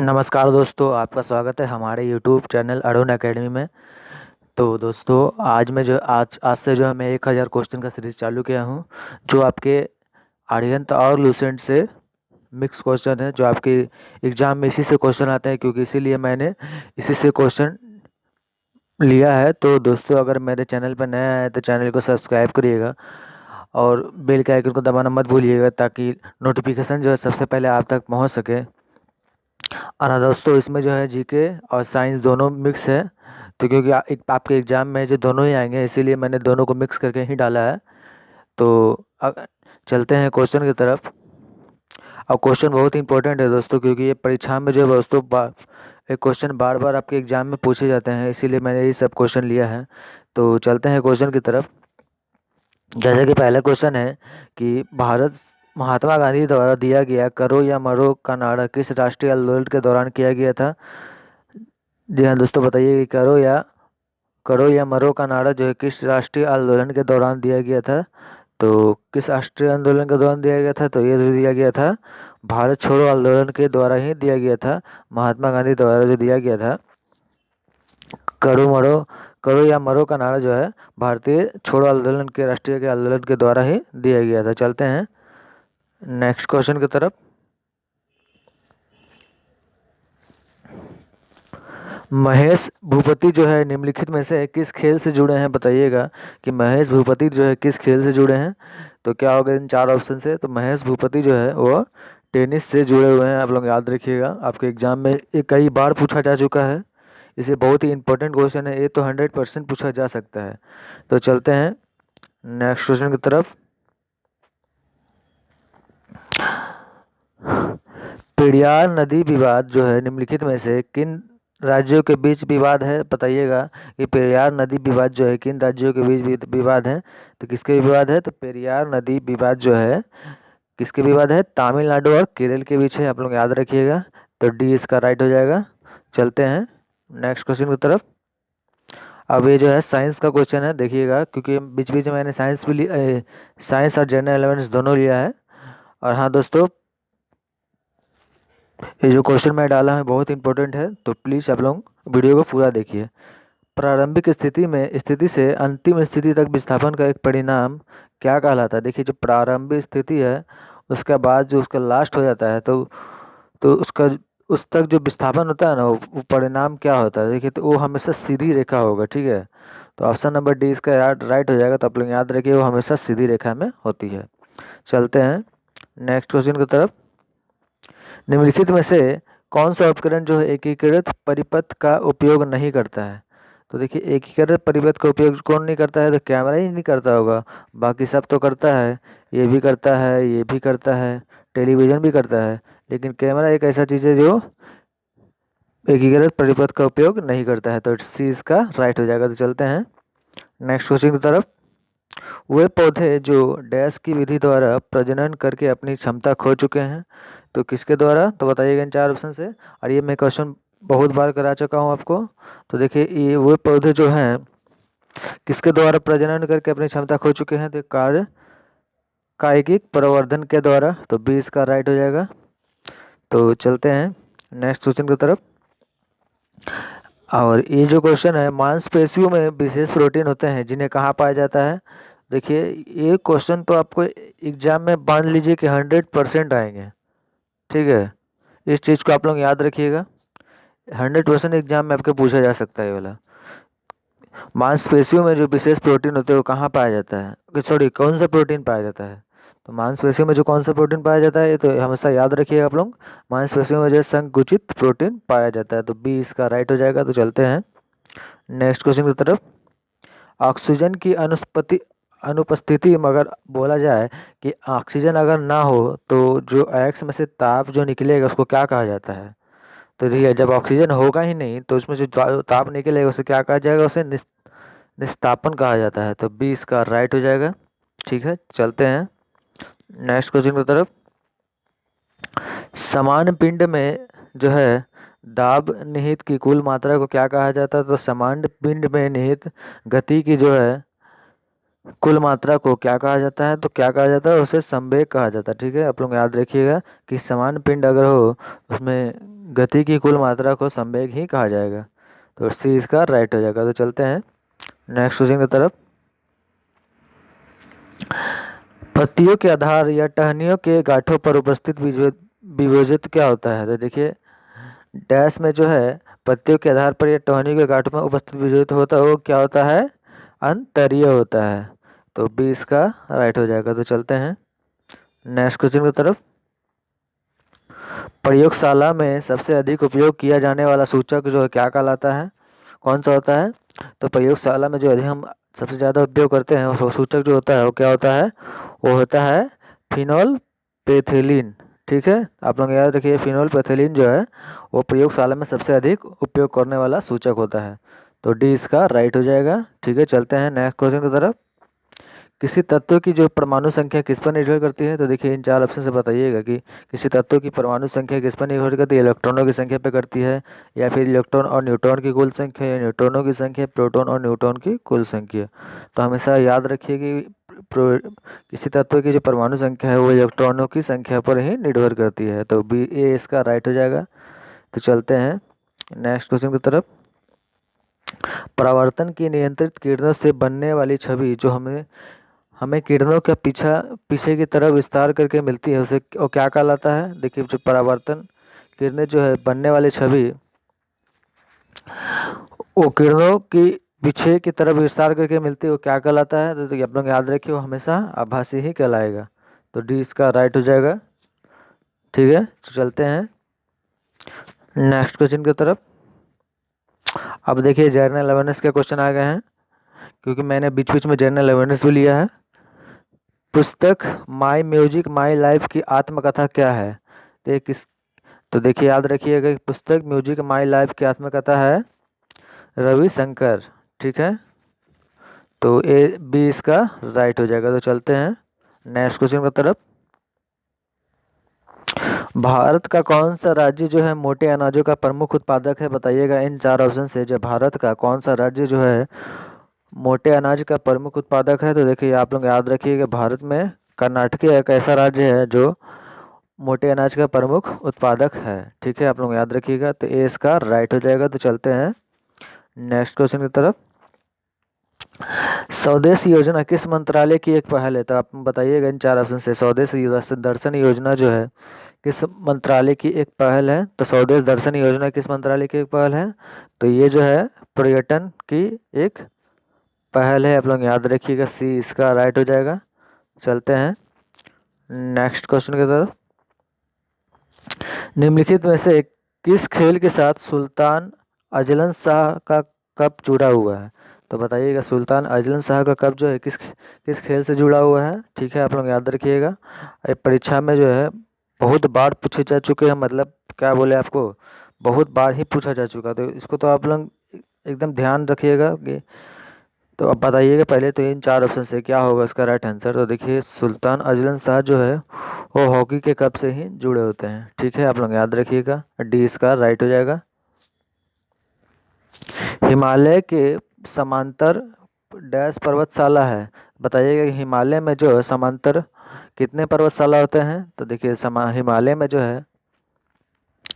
नमस्कार दोस्तों, आपका स्वागत है हमारे यूट्यूब चैनल अरुण एकेडमी में। तो दोस्तों, आज से जो है मैं 1000 क्वेश्चन का सीरीज चालू किया हूँ, जो आपके आर्यंत और लूसेंट से मिक्स क्वेश्चन है, जो आपके एग्ज़ाम में इसी से क्वेश्चन आते हैं, क्योंकि इसीलिए मैंने इसी से क्वेश्चन लिया है। तो दोस्तों, अगर मेरे चैनल पर नया है तो चैनल को सब्सक्राइब करिएगा और बेल के आइकन को दबाना मत भूलिएगा, ताकि नोटिफिकेशन जो है सबसे पहले आप तक पहुँच सके। और हाँ दोस्तों, इसमें जो है जीके और साइंस दोनों मिक्स है। तो क्योंकि आपके एग्ज़ाम में जो दोनों ही आएंगे, इसीलिए मैंने दोनों को मिक्स करके ही डाला है। तो चलते हैं क्वेश्चन की तरफ। और क्वेश्चन बहुत ही इंपॉर्टेंट है दोस्तों, क्योंकि ये परीक्षा में जो है दोस्तों एक क्वेश्चन बार बार आपके एग्ज़ाम में पूछे जाते हैं, इसीलिए मैंने ये सब क्वेश्चन लिया है। तो चलते हैं क्वेश्चन की तरफ। जैसे कि पहला क्वेश्चन है कि भारत महात्मा गांधी द्वारा दिया गया करो या मरो का नारा किस राष्ट्रीय आंदोलन के दौरान किया गया था? जी हाँ दोस्तों, बताइए कि करो या मरो का नारा जो है किस राष्ट्रीय आंदोलन के दौरान दिया गया था? तो किस राष्ट्रीय आंदोलन के दौरान दिया गया था? तो ये जो दिया गया था, भारत छोड़ो आंदोलन के द्वारा ही दिया गया था। महात्मा गांधी द्वारा जो दिया गया था, करो मरो करो या मरो का नारा जो है भारतीय छोड़ो आंदोलन के राष्ट्रीय के आंदोलन के द्वारा ही दिया गया था। चलते हैं नेक्स्ट क्वेश्चन की तरफ। महेश भूपति जो है निम्नलिखित में से किस खेल से जुड़े हैं? बताइएगा कि महेश भूपति जो है किस खेल से जुड़े हैं। तो क्या होगा इन चार ऑप्शन से? तो महेश भूपति जो है वो टेनिस से जुड़े हुए हैं। आप लोग याद रखिएगा, आपके एग्जाम में ये कई बार पूछा जा चुका है। इसे बहुत ही इंपॉर्टेंट क्वेश्चन है, ये तो 100% पूछा जा सकता है। तो चलते हैं नेक्स्ट क्वेश्चन की तरफ। पेरियार नदी विवाद जो है निम्नलिखित में से किन राज्यों के बीच विवाद है? बताइएगा कि पेरियार नदी विवाद जो है किन राज्यों के बीच विवाद है। तो किसके विवाद है? तो पेरियार नदी विवाद जो है किसके विवाद है? तमिलनाडु और केरल के बीच है। आप लोग याद रखिएगा। तो डी इसका राइट हो जाएगा। चलते हैं नेक्स्ट क्वेश्चन की तरफ। अब ये जो है साइंस का क्वेश्चन है, देखिएगा, क्योंकि बीच बीच में मैंने साइंस और जनरल अवेयरनेस दोनों लिया है। और हाँ दोस्तों, ये जो क्वेश्चन मैं डाला है बहुत इंपॉर्टेंट है, तो प्लीज़ आप लोग वीडियो को पूरा देखिए। प्रारंभिक स्थिति से अंतिम स्थिति तक विस्थापन का एक परिणाम क्या कहलाता है? देखिए, जो प्रारंभिक स्थिति है उसके बाद जो उसका लास्ट हो जाता है, तो उसका उस तक जो विस्थापन होता है ना, वो परिणाम क्या होता है? देखिए, तो वो हमेशा सीधी रेखा होगा। ठीक है, तो ऑप्शन नंबर डी इसका राइट हो जाएगा। तो आप लोग याद रखिए, वो हमेशा सीधी रेखा में होती है। चलते हैं नेक्स्ट क्वेश्चन की तरफ। निम्नलिखित में से कौन सा उपकरण जो है एकीकृत परिपथ का उपयोग नहीं करता है? तो देखिए, एकीकृत परिपथ का उपयोग कौन नहीं करता है? तो कैमरा ही नहीं करता होगा, बाकी सब तो करता है। ये भी करता है, ये भी करता है, टेलीविज़न भी करता है, लेकिन कैमरा एक ऐसा चीज़ है जो एकीकृत परिपथ का उपयोग नहीं करता है। तो सी इसका राइट हो जाएगा। तो चलते हैं नेक्स्ट क्वेश्चन की तरफ। वे पौधे जो डैश की विधि द्वारा प्रजनन करके अपनी क्षमता खो चुके हैं, तो किसके द्वारा? तो बताइएगा इन चार ऑप्शन से। और ये मैं क्वेश्चन बहुत बार करा चुका हूँ आपको। तो देखिए, ये वे पौधे जो हैं किसके द्वारा प्रजनन करके अपनी क्षमता खो चुके हैं? तो कायिक प्रवर्धन के द्वारा। तो बी इसका राइट हो जाएगा। तो चलते हैं नेक्स्ट क्वेश्चन की तरफ। और ये जो क्वेश्चन है, मांसपेशियों में विशेष प्रोटीन होते हैं जिन्हें कहाँ पाया जाता है? देखिए, ये क्वेश्चन तो आपको एग्जाम में मान लीजिए कि 100% आएंगे। ठीक है, इस चीज़ को आप लोग याद रखिएगा। 100% एग्जाम में आपके पूछा जा सकता है ये वाला। मांसपेशियों में जो विशेष प्रोटीन होते हैं वो कहाँ पाया जाता है? सॉरी, कौन सा प्रोटीन पाया जाता है? तो मांसपेशियों में जो कौन सा प्रोटीन पाया जाता है, ये तो हमेशा याद रखिएगा आप लोग। मांसपेशियों में जो संकुचित प्रोटीन पाया जाता है। तो बी इसका राइट हो जाएगा। तो चलते हैं नेक्स्ट क्वेश्चन की तरफ। ऑक्सीजन की अनुपस्थिति में अगर बोला जाए कि ऑक्सीजन अगर ना हो तो जो एक्स में से ताप जो निकलेगा उसको क्या कहा जाता है? तो देखिए, जब ऑक्सीजन होगा ही नहीं तो उसमें जो ताप निकलेगा उसे क्या कहा जाएगा? उसे निस्तापन कहा जाता है। तो बी इसका राइट हो जाएगा। ठीक है, चलते हैं नेक्स्ट क्वेश्चन की तरफ। समान पिंड में जो है दाब निहित की कुल मात्रा को क्या कहा जाता है? तो समान पिंड में निहित गति की जो है कुल मात्रा को क्या कहा जाता है? तो क्या कहा जाता है? उसे संवेग कहा जाता है। ठीक है, आप लोग याद रखिएगा कि समान पिंड अगर हो उसमें गति की कुल मात्रा को संवेग ही कहा जाएगा। तो सी इसका राइट हो जाएगा। तो चलते हैं नेक्स्ट क्वेश्चन की तरफ। पत्तियों के आधार या टहनियों के गांठों पर उपस्थित विभेदित क्या होता है? तो देखिए डैश में जो है पत्तियों के आधार पर या टहनियों के गांठों में उपस्थित विभेदित होता है वो क्या होता है? अंतरीय होता है। तो बी इसका राइट हो जाएगा। तो चलते हैं नेक्स्ट क्वेश्चन की तरफ। प्रयोगशाला में सबसे अधिक उपयोग किया जाने वाला सूचक जो है क्या कहलाता है? कौन सा होता है? तो प्रयोगशाला में जो हम सबसे ज़्यादा उपयोग करते हैं वो सूचक जो होता है वो क्या होता है? वो होता है फिनोल पैथिलीन। ठीक है, आप लोग याद रखिए फिनोल पैथिलीन जो है वो प्रयोगशाला में सबसे अधिक उपयोग करने वाला सूचक होता है। तो डी इसका राइट हो जाएगा। ठीक है, चलते हैं नेक्स्ट क्वेश्चन की तरफ। किसी तत्व की जो परमाणु संख्या किस पर निर्भर करती है? तो देखिए इन चार ऑप्शन से बताइएगा कि किसी तत्व की परमाणु संख्या किस पर निर्भर करती है? इलेक्ट्रॉनों की संख्या पर करती है, या फिर इलेक्ट्रॉन और न्यूट्रॉन की कुल संख्या, या न्यूट्रॉनों की संख्या, प्रोटॉन और न्यूट्रॉन की कुल संख्या। तो हमेशा याद रखिए कि किसी तत्व की जो परमाणु संख्या है वो इलेक्ट्रॉनों की संख्या पर ही निर्भर करती है। तो बी ए इसका राइट हो जाएगा। तो चलते हैं नेक्स्ट क्वेश्चन की तरफ। परावर्तन की नियंत्रित किरणों से बनने वाली छवि जो हमें हमें किरणों का पीछे की तरफ विस्तार करके मिलती है उसे वो क्या कहलाता है? देखिए जो परावर्तन किरणें जो है बनने वाली छवि वो किरणों की पीछे की तरफ विस्तार करके मिलती है वो क्या कहलाता है? तो देखिए आप लोग याद रखिए वो हमेशा आभासी ही कहलाएगा। तो डी इसका राइट हो जाएगा। ठीक है, तो चलते हैं नेक्स्ट क्वेश्चन की तरफ। अब देखिए जनरल अवेयरनेस के क्वेश्चन आ गए हैं, क्योंकि मैंने बीच बीच में जनरल अवेयरनेस भी लिया है। पुस्तक माई म्यूजिक माई लाइफ की आत्मकथा क्या है? तो तो देखिए याद रखिएगा कि पुस्तक म्यूजिक माई लाइफ की आत्मकथा है रविशंकर। ठीक है, तो ए बी इसका राइट हो जाएगा। तो चलते हैं नेक्स्ट क्वेश्चन की तरफ। भारत का कौन सा राज्य जो है मोटे अनाजों का प्रमुख उत्पादक है? बताइएगा इन चार ऑप्शन से जो भारत का कौन सा राज्य जो है मोटे अनाज का प्रमुख उत्पादक है। तो देखिए आप लोग याद रखिएगा भारत में कर्नाटक एक ऐसा राज्य है जो मोटे अनाज का प्रमुख उत्पादक है। ठीक है, आप लोग याद रखिएगा। तो ए इसका राइट हो जाएगा। तो चलते हैं नेक्स्ट क्वेश्चन की तरफ। स्वदेश योजना किस मंत्रालय की एक पहल है? तो आप बताइएगा इन चार ऑप्शन से स्वदेश दर्शन योजना जो है किस मंत्रालय की एक पहल है? तो स्वदेश दर्शन योजना किस मंत्रालय की एक पहल है? तो ये जो है पर्यटन की एक पहल है। आप लोग याद रखिएगा सी इसका राइट हो जाएगा। चलते हैं नेक्स्ट क्वेश्चन की तरफ। निम्नलिखित में से किस खेल के साथ सुल्तान अजलन शाह का कप जुड़ा हुआ है? तो बताइएगा सुल्तान अजलन शाह का कप जो है किस खेल से जुड़ा हुआ है? ठीक है, आप लोग याद रखिएगा। ये परीक्षा में जो है बहुत बार पूछे जा चुके हैं, मतलब क्या बोले आपको, बहुत बार ही पूछा जा चुका। तो इसको तो आप लोग एकदम ध्यान रखिएगा कि तो अब बताइएगा पहले तो इन चार ऑप्शन से क्या होगा इसका राइट आंसर। तो देखिए सुल्तान अजलन शाह जो है वो हॉकी के कप से ही जुड़े होते हैं। ठीक है, आप लोग याद रखिएगा डी इसका राइट हो जाएगा। हिमालय के समांतर डैश पर्वतशाला है। बताइएगा कि हिमालय में जो है समांतर कितने पर्वतशाला होते हैं? तो देखिए हिमालय में जो है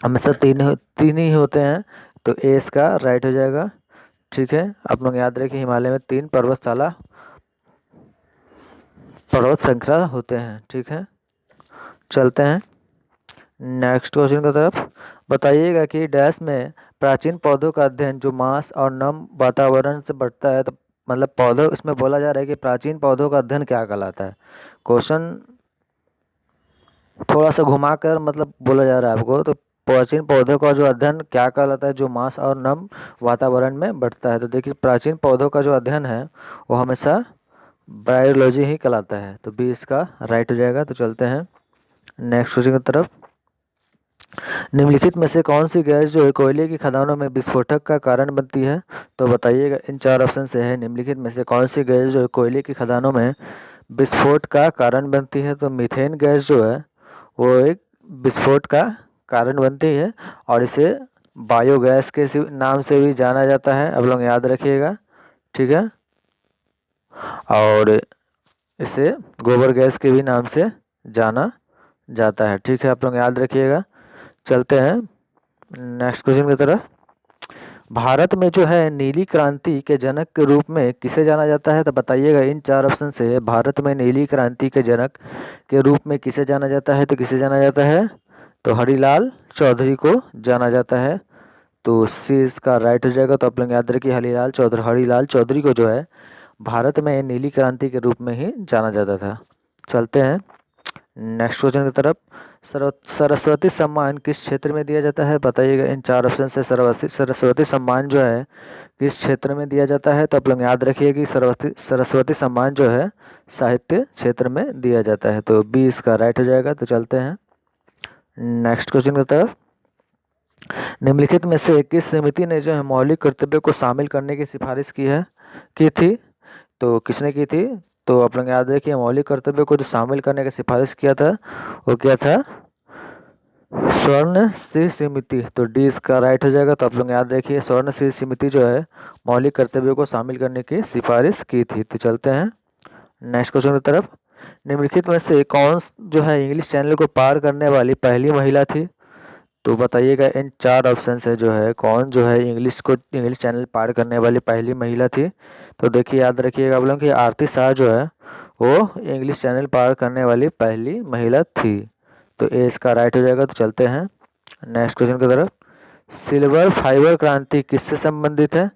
हमेशा तीन ही होते हैं। तो ए इसका राइट हो जाएगा। ठीक है, आप लोग याद रखिए हिमालय में 3 पर्वत श्रृंखला होते हैं। ठीक है, चलते हैं नेक्स्ट क्वेश्चन की तरफ। बताइएगा कि डैश में प्राचीन पौधों का अध्ययन जो मांस और नम वातावरण से बढ़ता है। तो मतलब पौधों इसमें बोला जा रहा है कि प्राचीन पौधों का अध्ययन क्या कहलाता है? क्वेश्चन थोड़ा सा घुमा कर मतलब बोला जा रहा है आपको। तो प्राचीन पौधों का जो अध्ययन क्या कहलाता है जो मांस और नम वातावरण में बढ़ता है? तो देखिए प्राचीन पौधों का जो अध्ययन है वो हमेशा बायोलॉजी ही कहलाता है। तो बी इसका राइट हो जाएगा। तो चलते हैं नेक्स्ट क्वेश्चन की तरफ। निम्नलिखित में से कौन सी गैस जो है कोयले की खदानों में विस्फोटक का कारण बनती है? तो बताइएगा इन चार ऑप्शन से है निम्नलिखित में से कौन सी गैस जो है कोयले की खदानों में विस्फोट का कारण बनती है? तो मीथेन गैस जो है वो एक विस्फोट का कारण बनती है और इसे बायोगैस के नाम से भी जाना जाता है। आप लोग याद रखिएगा। ठीक है, और इसे गोबर गैस के भी नाम से जाना जाता है। ठीक है, आप लोग याद रखिएगा। चलते हैं नेक्स्ट क्वेश्चन की तरफ। भारत में जो है नीली क्रांति के जनक के रूप में किसे जाना जाता है? तो बताइएगा इन 4 ऑप्शन से भारत में नीली क्रांति के जनक के रूप में किसे जाना जाता है? तो किसे जाना जाता है? तो हरिलाल चौधरी को जाना जाता है। तो सी इसका राइट हो जाएगा। तो आप लोग याद रखिए हरिलाल चौधरी को जो है भारत में नीली क्रांति के रूप में ही जाना जाता था। चलते हैं नेक्स्ट क्वेश्चन की तरफ। सरस्वती सम्मान किस क्षेत्र में दिया जाता है? बताइएगा इन 4 ऑप्शन से सरस्वती सम्मान जो है किस क्षेत्र में दिया जाता है? तो आप लोग याद रखिए कि सरस्वती सम्मान जो है साहित्य क्षेत्र में दिया जाता है। तो बी इसका राइट हो जाएगा। तो चलते हैं नेक्स्ट क्वेश्चन की तरफ। निम्नलिखित में से किस समिति ने जो है मौलिक कर्तव्य को शामिल करने की सिफारिश की थी? तो किसने की थी? तो आप लोग याद रखिए मौलिक कर्तव्य को जो शामिल करने की सिफारिश किया था वो क्या था? स्वर्ण श्री समिति। तो डी इसका राइट हो जाएगा। तो आप लोग याद रखिए स्वर्ण श्री समिति जो है मौलिक कर्तव्यों को शामिल करने की सिफारिश की थी। तो चलते हैं नेक्स्ट क्वेश्चन की तरफ। निम्नलिखित में से कौन जो है इंग्लिश चैनल को पार करने वाली पहली महिला थी? तो बताइएगा इन 4 ऑप्शन से जो है कौन जो है इंग्लिश चैनल पार करने वाली पहली महिला थी? तो देखिए याद रखिएगा आप लोग कि आरती शाह जो है वो इंग्लिश चैनल पार करने वाली पहली महिला थी। तो ए इसका राइट हो जाएगा। तो चलते हैं नेक्स्ट क्वेश्चन की तरफ। सिल्वर फाइबर क्रांति किससे संबंधित है?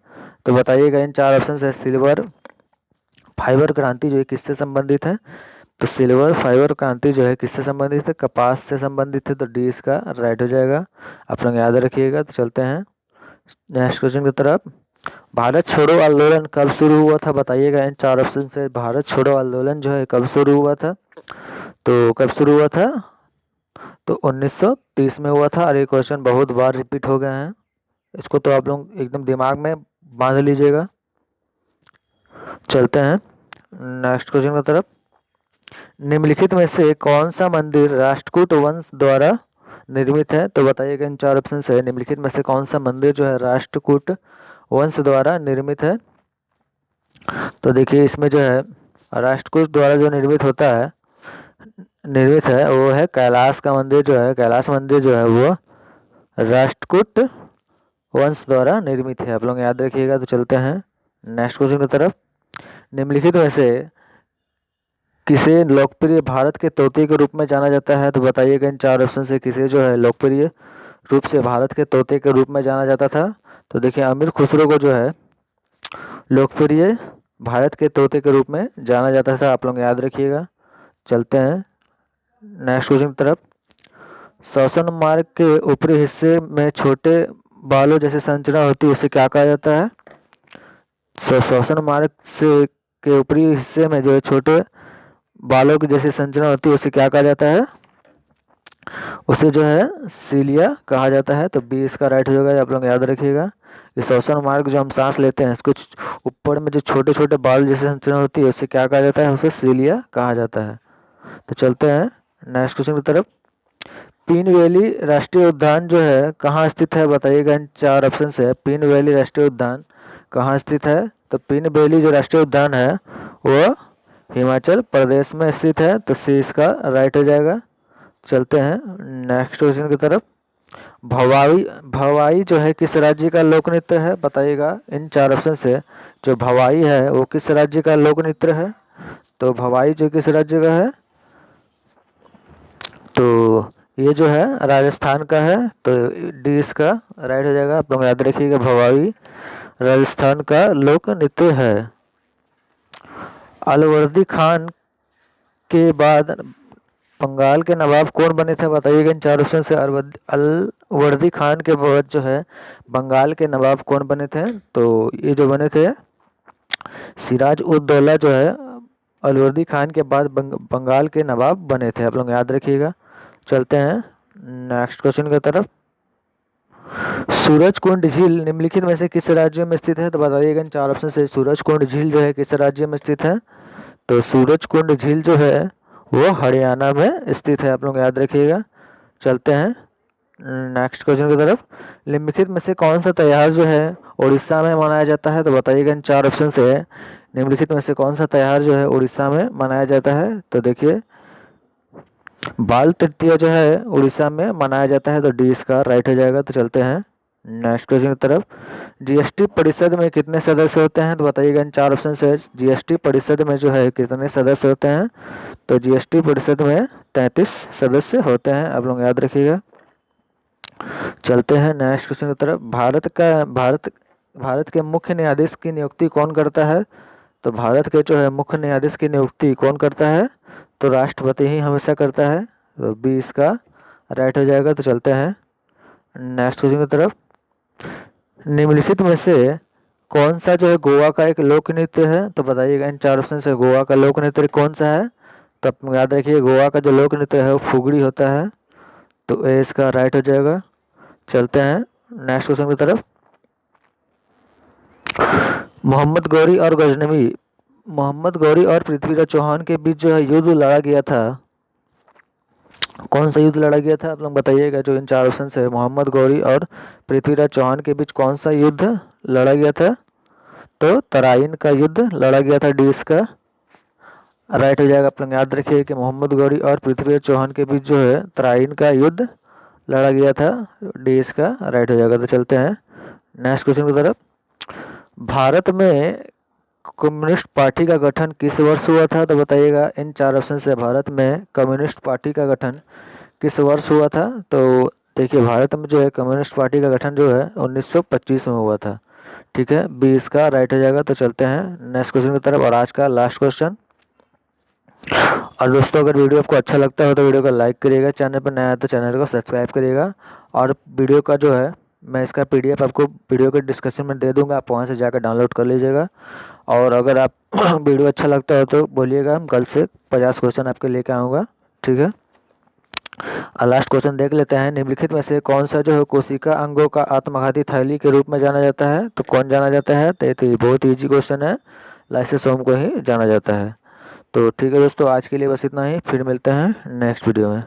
तो बताइएगा इन 4 ऑप्शन से सिल्वर फाइबर क्रांति जो है किससे संबंधित है? तो सिल्वर फाइबर क्रांति जो है किससे संबंधित है? कपास से संबंधित है। तो डी इसका राइट हो जाएगा। आप लोग याद रखिएगा। तो चलते हैं नेक्स्ट क्वेश्चन की तरफ। भारत छोड़ो आंदोलन कब शुरू हुआ था? बताइएगा इन 4 ऑप्शन से भारत छोड़ो आंदोलन जो है कब शुरू हुआ था? तो कब शुरू हुआ था? तो 1930 में हुआ था। और ये क्वेश्चन बहुत बार रिपीट हो गए हैं, इसको तो आप लोग एकदम दिमाग में बांध लीजिएगा। चलते हैं नेक्स्ट क्वेश्चन की तरफ। निम्नलिखित में से कौन सा मंदिर राष्ट्रकूट वंश द्वारा निर्मित है? तो बताइएगा इन 4 ऑप्शन से निम्नलिखित में से कौन सा मंदिर जो है राष्ट्रकूट वंश द्वारा निर्मित है? तो देखिए इसमें जो है राष्ट्रकूट द्वारा जो निर्मित है वो है कैलाश का मंदिर जो है कैलाश मंदिर जो है वो राष्ट्रकूट वंश द्वारा निर्मित है। आप लोग याद रखिएगा। तो चलते हैं नेक्स्ट क्वेश्चन की तरफ। निम्नलिखित में से किसे लोकप्रिय भारत के तोते के रूप में जाना जाता है? तो बताइएगा इन 4 ऑप्शन से किसे जो है लोकप्रिय रूप से भारत के तोते के रूप में जाना जाता था? तो देखिए अमीर खुसरो को जो है लोकप्रिय भारत के तोते के रूप में जाना जाता था। आप लोग याद रखिएगा। चलते हैं नेक्स्ट क्वेश्चन की तरफ। श्वसन मार्ग के ऊपरी हिस्से में छोटे बालों जैसी संरचना होती है उसे क्या कहा जाता है? श्वसन मार्ग से के ऊपरी हिस्से में जो है छोटे बालों की जैसी संरचना होती है उसे क्या कहा जाता है? उसे जो है सीलिया कहा जाता है। तो बी इसका राइट हो जाएगा। आप लोग याद रखिएगा। ये श्वसन मार्ग जो हम सांस लेते हैं इसको ऊपर में जो छोटे छोटे बाल जैसी संरचना होती है उसे क्या कहा जाता है? उसे सीलिया कहा जाता है। तो चलते हैं नेक्स्ट क्वेश्चन की तरफ। पीन वैली राष्ट्रीय उद्यान जो है कहाँ स्थित है? बताइएगा इन 4 ऑप्शन से पीन वैली राष्ट्रीय उद्यान कहाँ स्थित है? तो पीन वैली जो राष्ट्रीय उद्यान है वो हिमाचल प्रदेश में स्थित है। तो सी इसका राइट हो जाएगा। चलते हैं नेक्स्ट क्वेश्चन की तरफ। भवाई जो है किस राज्य का लोक नृत्य है? बताइएगा इन 4 ऑप्शन से जो भवाई है वो किस राज्य का लोक नृत्य है? तो भवाई जो किस राज्य का है? तो ये जो है राजस्थान का है। तो डी इसका राइट हो जाएगा। आप लोग याद रखिएगा भवाई राजस्थान का लोक नृत्य है। अलवर्दी खान के बाद बंगाल के नवाब कौन बने थे? बताइएगा इन 4 ऑप्शन से अलवर्दी खान के बाद जो है बंगाल के नवाब कौन बने थे? तो ये जो बने थे सिराज उद दौला जो है अलवर्दी खान के बाद बंगाल के नवाब बने थे। आप लोग याद रखिएगा। चलते हैं नेक्स्ट क्वेश्चन की तरफ। सूरजकुंड झील निम्नलिखित में से किस राज्य में स्थित है? तो बताइएगा इन 4 ऑप्शन से सूरजकुंड झील जो है किस राज्य में स्थित है? तो सूरजकुंड झील जो है वो हरियाणा में स्थित है। आप लोग याद रखिएगा। चलते हैं नेक्स्ट क्वेश्चन की तरफ। निम्नलिखित में से कौन सा त्यौहार जो है उड़ीसा में मनाया जाता है? तो बताइएगा इन 4 ऑप्शन से निम्नलिखित में से कौन सा त्योहार जो है उड़ीसा में मनाया जाता है? तो देखिए बाल तृतीया जो है उड़ीसा में मनाया जाता है, तो डी इसका राइट हो जाएगा। तो चलते हैं नेक्स्ट क्वेश्चन की तरफ। जीएसटी परिषद में कितने सदस्य होते हैं? तो बताइएगा, इन 4 ऑप्शन से जीएसटी परिषद में जो है कितने सदस्य होते हैं? तो जीएसटी परिषद में 33 सदस्य होते हैं, आप लोग याद रखिएगा। चलते हैं नेक्स्ट क्वेश्चन की तरफ। भारत के मुख्य न्यायाधीश की नियुक्ति कौन करता है? तो भारत के जो है मुख्य न्यायाधीश की नियुक्ति कौन करता है? तो राष्ट्रपति ही हमेशा करता है, तो बी इसका राइट हो जाएगा। तो चलते हैं नेक्स्ट क्वेश्चन की तरफ। निम्नलिखित में से कौन सा जो है गोवा का एक लोक नृत्य है? तो बताइएगा, इन 4 ऑप्शन से गोवा का लोक नृत्य कौन सा है? तो आप याद रखिए गोवा का जो लोक नृत्य है वो फुगड़ी होता है, तो ए इसका राइट हो जाएगा। चलते हैं नेक्स्ट क्वेश्चन की तरफ। मोहम्मद गौरी और पृथ्वीराज चौहान के बीच जो है युद्ध लड़ा गया था, कौन सा युद्ध लड़ा गया था? आप लोग बताइएगा। जो इन 4 ऑप्शन से मोहम्मद गौरी और पृथ्वीराज चौहान के बीच कौन सा युद्ध लड़ा गया था? तो तराइन का युद्ध लड़ा गया था, डी इसका राइट हो जाएगा। आप लोग याद रखिए कि मोहम्मद गौरी और पृथ्वीराज चौहान के बीच जो है तराइन का युद्ध लड़ा गया था, डी इसका राइट हो जाएगा। तो चलते हैं नेक्स्ट क्वेश्चन की तरफ। भारत में कम्युनिस्ट पार्टी का गठन किस वर्ष हुआ था? तो बताइएगा, इन 4 ऑप्शन से भारत में कम्युनिस्ट पार्टी का गठन किस वर्ष हुआ था? तो देखिए भारत में जो है कम्युनिस्ट पार्टी का गठन जो है 1925 में हुआ था, ठीक है, बी इसका राइट हो जाएगा। तो चलते हैं नेक्स्ट क्वेश्चन की तरफ और आज का लास्ट क्वेश्चन। और दोस्तों अगर वीडियो आपको अच्छा लगता है तो वीडियो को लाइक करिएगा, चैनल पर नया है तो चैनल को सब्सक्राइब करिएगा। और वीडियो का जो है मैं इसका पीडीएफ आपको वीडियो के डिस्क्रिप्शन में दे दूंगा, आप वहां से जाकर डाउनलोड कर लीजिएगा। और अगर आप वीडियो अच्छा लगता हो तो बोलिएगा, हम कल से 50 क्वेश्चन आपके लेके आऊँगा, ठीक है। और लास्ट क्वेश्चन देख लेते हैं। निम्नलिखित में से कौन सा जो है कोशिका अंगों का आत्मघाती थैली के रूप में जाना जाता है? तो कौन जाना जाता है? तो ये बहुत ईजी क्वेश्चन है, लाइसोसोम को ही जाना जाता है। तो ठीक है दोस्तों, आज के लिए बस इतना ही, फिर मिलते हैं नेक्स्ट वीडियो में।